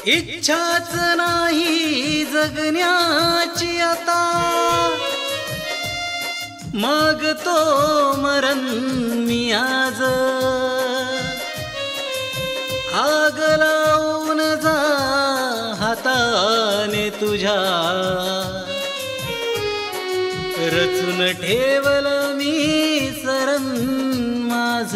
इच्छाच नाही जगण्याची आता, मागतो मरण मी आज. आग लावून जा हाताने तुझ्या, रचून ठेवलं मी सरण माझ.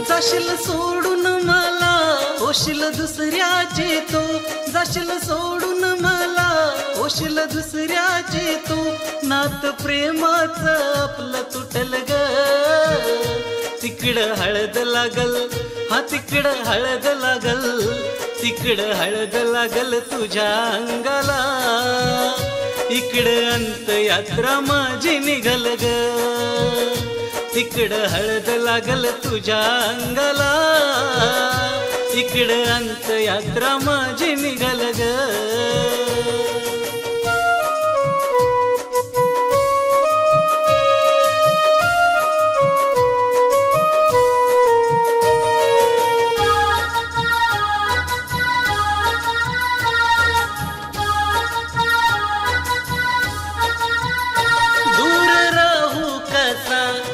जाशील सोडून मला होशील दुसऱ्याचे तू, जाशील सोडून मला होशील दुसऱ्याचे तू. नात प्रेमाचं आपलं तुटल ग, तिकडं हळद लागल, हा तिकडं हळद लागल, तिकडं हळद लागल तुझ्या अंगाला. इकडं अंतयात्रा माझी निघल ग, तिकडं हळद लागल तुझ्या अंगाला. इकडं अंतयात्रा माझी निघल ग.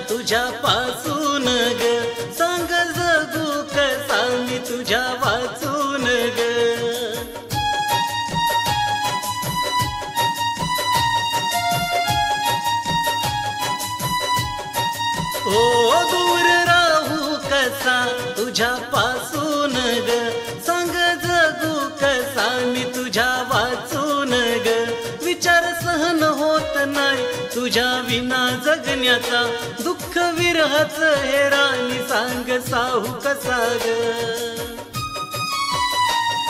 तुझ्यापासून ग, सांग जगू कसा मी तुझ्या वाचून ग. ओ दूर राहू कसा तुझ्यापासून ग, सांग जगू कसा मी तुझ्या वाचून ग. विचार सहन होत नाही तुझ्या विना जगण्याचा, दुःख विरहाचं हेरानी सांग साहू कसा ग.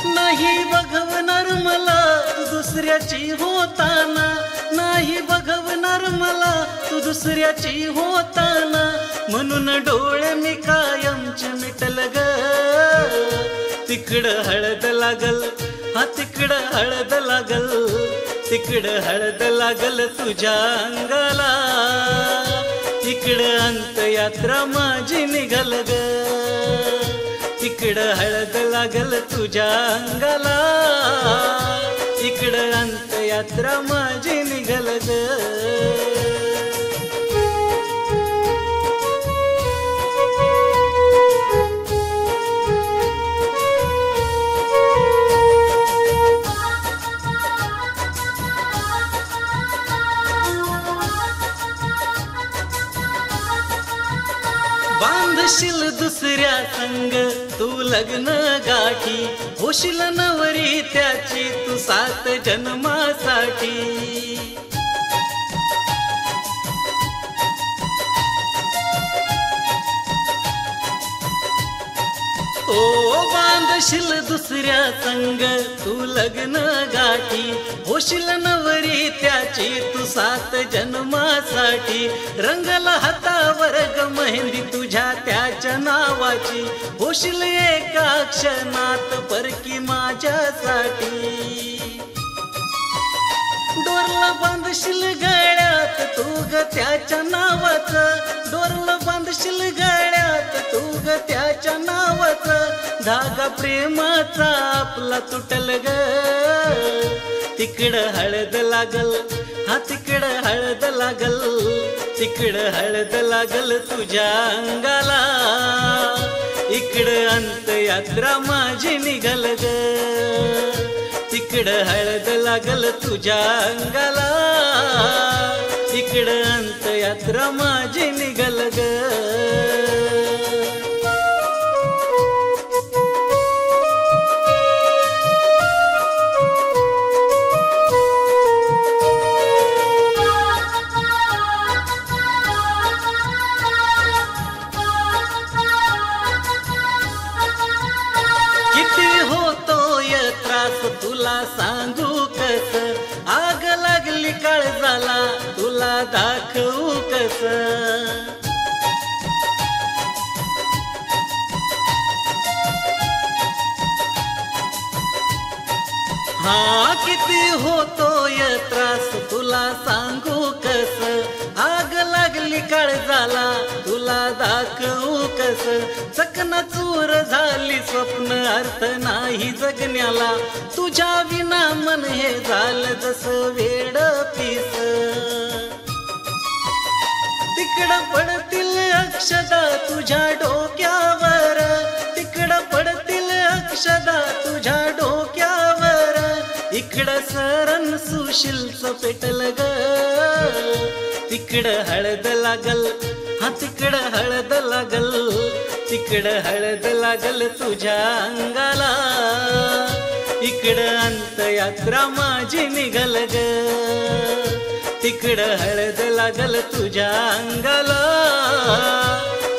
नाही बघवणार मला तू दुसऱ्याची होताना, नाही बघवणार मला तू दुसऱ्याची होताना. म्हणून डोळे मी कायमचे मिटल ग, तिकडं हळद लागल, हा तिकडं हळद लागल, तिकडं हळद लागल तुझ्या अंगाला. इकडं अंतयात्रा माझी निघल ग, तिकडं हळद लागल तुझ्या अंगाला. इकडं अंतयात्रा माझी निघल ग. बांधशील दुसऱ्या संग तू लग्न गाठी, होशील नवरी त्याची तू 7 जन्मासाठी. ओ बांधशील दुसऱ्या संग तू लग्न गाठी, होशील नवरी त्याची तू 7 जन्मासाठी. रंगला हातावर ग मेहंदी तुझ्या त्याच्या नावाची, होशील एका क्षणात परकी माझ्यासाठी. डोरला बांधशील गळ्यात तू ग त्याच्या नावाचं, डोरला बांधशील गळ्यात तू ग त्याच्या नावाचं. धागा प्रेमाचा आपला तुटल ग, तिकडं हळद लागल, हा तिकडं हळद लागल, तिकडं हळद लागल तुझ्या अंगाला. इकडं अंतयात्रा माझी निघल ग, तिकडं हळद लागल तुझ्या अंगाला. इकडं अंतयात्रा माझी निघल ग. तुला सांगू कस, आग लागली काळजाला तुला दाखवू कस. हा किती होतोय त्रास तस चकना चूर झाली स्वप्न अर्थ नाही जगण्याला तुझ्या विना मन हे झालं जस वेड पीस तिकडं पडतील अक्षदा तुझ्या डोक्यावर तिकडं पडतील अक्षदा तुझ्या डोक्यावर इकडं सरण सुशीलचं पेटल ग तिकडं हळद लागल हा तिकडं हळद लागल तिकडं हळद लागल तुझ्या अंगाला इकडं अंतयात्रा माझी निघल ग तिकडं हळद लागल तुझ्या अंगाला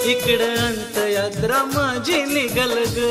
इकडं अंतयात्रा माझी निघल ग